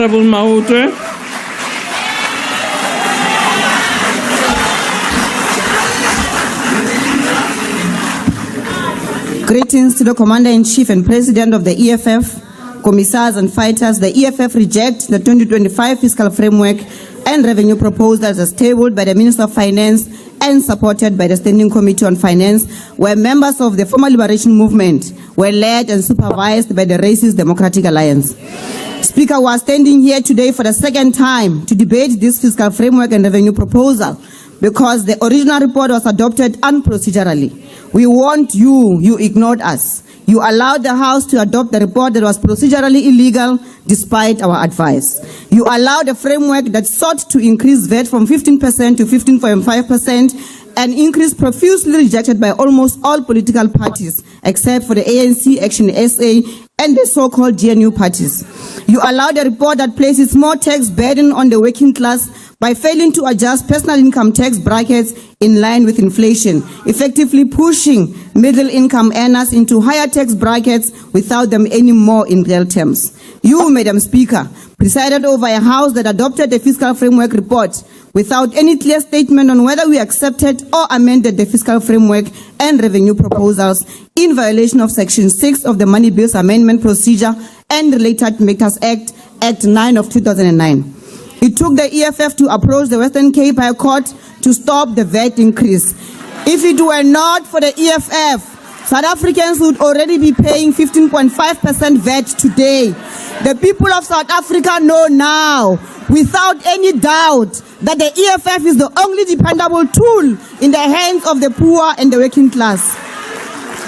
Honorable Maotwe. Greetings to the Commander-in-Chief and President of the EFF, Commissars and Fighters. The EFF rejects the 2025 fiscal framework and revenue proposals as tabled by the Minister of Finance and supported by the Standing Committee on Finance, where members of the former liberation movement were led and supervised by the Racist Democratic Alliance. Speaker, we are standing here today for the second time to debate this fiscal framework and revenue proposal because the original report was adopted unprocedurally. We warned you, you ignored us. You allowed the House to adopt the report that was procedurally illegal despite our advice. You allowed a framework that sought to increase VAT from 15% to 15.5%, an increase profusely rejected by almost all political parties except for the ANC, Action SA, and the so-called GNU parties. You allowed a report that places more tax burden on the working class by failing to adjust personal income tax brackets in line with inflation, effectively pushing middle-income earners into higher tax brackets without them anymore in real terms. You, Madam Speaker, presided over a House that adopted the fiscal framework report without any clear statement on whether we accepted or amended the fiscal framework and revenue proposals in violation of Section 6 of the Money Bills Amendment Procedure and Related Matters Act, Act 9 of 2009. It took the EFF to approach the Western Cape High Court to stop the VAT increase. If it were not for the EFF, South Africans would already be paying 15.5% VAT today. The people of South Africa know now, without any doubt, that the EFF is the only dependable tool in the hands of the poor and the working class.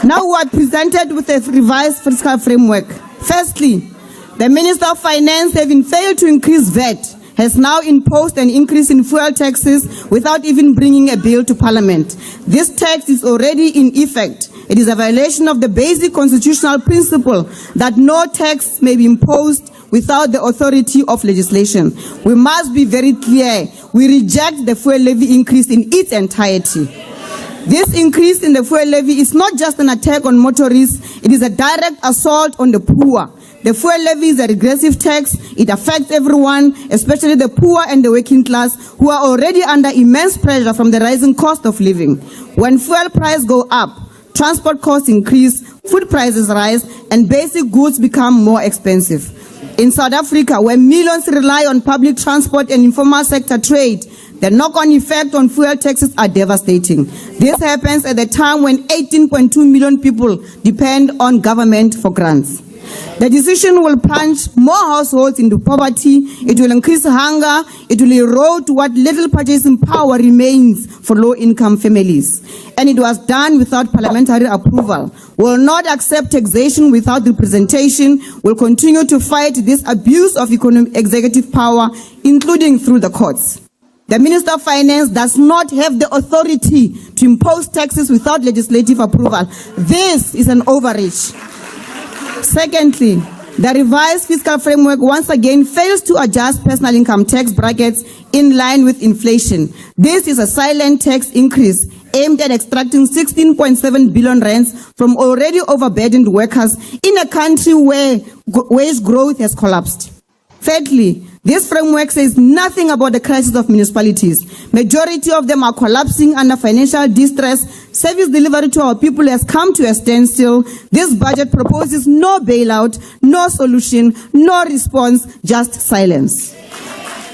Now we are presented with a revised fiscal framework. Firstly, the Minister of Finance, having failed to increase VAT, has now imposed an increase in fuel taxes without even bringing a bill to Parliament. This tax is already in effect. It is a violation of the basic constitutional principle that no tax may be imposed without the authority of legislation. We must be very clear. We reject the fuel levy increase in its entirety. This increase in the fuel levy is not just an attack on motorists, it is a direct assault on the poor. The fuel levy is a regressive tax. It affects everyone, especially the poor and the working class, who are already under immense pressure from the rising cost of living. When fuel prices go up, transport costs increase, food prices rise, and basic goods become more expensive. In South Africa, where millions rely on public transport and informal sector trade, the knock-on effect on fuel taxes are devastating. This happens at a time when 18.2 million people depend on government for grants. The decision will plunge more households into poverty, it will increase hunger, it will erode what little purchasing power remains for low-income families. And it was done without parliamentary approval. We will not accept taxation without representation. We will continue to fight this abuse of executive power, including through the courts. The Minister of Finance does not have the authority to impose taxes without legislative approval. This is an overreach. Secondly, the revised fiscal framework once again fails to adjust personal income tax brackets in line with inflation. This is a silent tax increase aimed at extracting 16.7 billion rands from already overburdened workers in a country where wage growth has collapsed. Thirdly, this framework says nothing about the crisis of municipalities. Majority of them are collapsing under financial distress. Service delivery to our people has come to a standstill. This budget proposes no bailout, no solution, no response, just silence.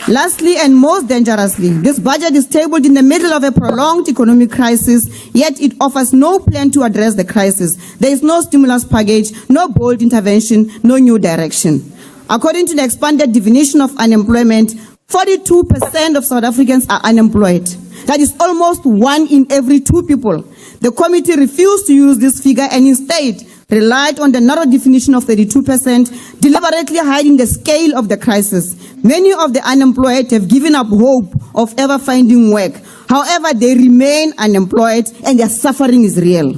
Lastly and most dangerously, this budget is tabled in the middle of a prolonged economic crisis, yet it offers no plan to address the crisis. There is no stimulus package, no bold intervention, no new direction. According to the expanded definition of unemployment, 42% of South Africans are unemployed. That is almost 1 in every 2 people. The committee refused to use this figure and instead relied on the narrow definition of 32%, deliberately hiding the scale of the crisis. Many of the unemployed have given up hope of ever finding work. However, they remain unemployed and their suffering is real.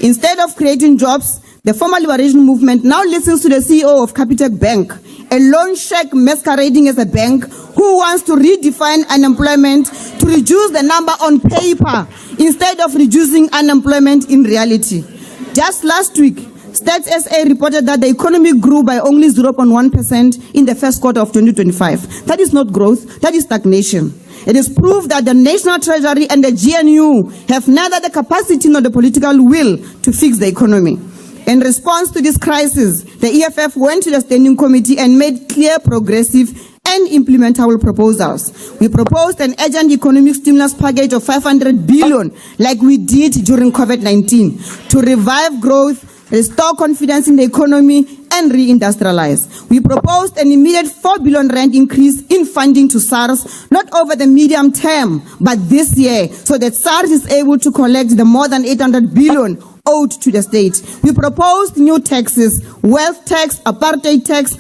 Instead of creating jobs, the former liberation movement now listens to the CEO of Capitec Bank, a loan shark masquerading as a bank who wants to redefine unemployment to reduce the number on paper instead of reducing unemployment in reality. Just last week, Stats SA reported that the economy grew by only 0.1% in the first quarter of 2025. That is not growth, that is stagnation. It is proof that the National Treasury and the GNU have neither the capacity nor the political will to fix the economy. In response to this crisis, the EFF went to the Standing Committee and made clear, progressive and implementable proposals. We proposed an urgent economic stimulus package of 500 billion, like we did during COVID-19, to revive growth, restore confidence in the economy, and reindustrialize. We proposed an immediate 4 billion rand increase in funding to SARS, not over the medium term, but this year, so that SARS is able to collect the more than 800 billion owed to the state. We proposed new taxes, wealth tax, apartheid tax,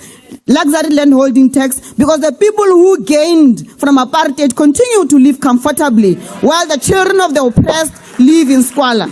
luxury land holding tax, because the people who gained from apartheid continue to live comfortably, while the children of the oppressed live in squalor.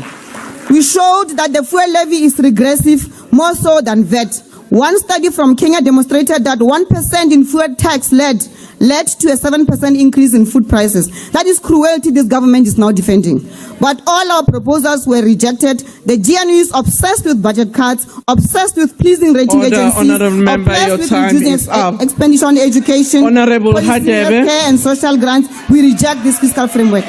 We showed that the fuel levy is regressive, more so than VAT. One study from Kenya demonstrated that 1% in fuel tax led to a 7% increase in food prices. That is cruelty this government is now defending. But all our proposals were rejected. The GNU is obsessed with budget cuts, obsessed with pleasing rating agencies, obsessed with reducing expenditure on education, Honorable healthcare and social grants. We reject this fiscal framework.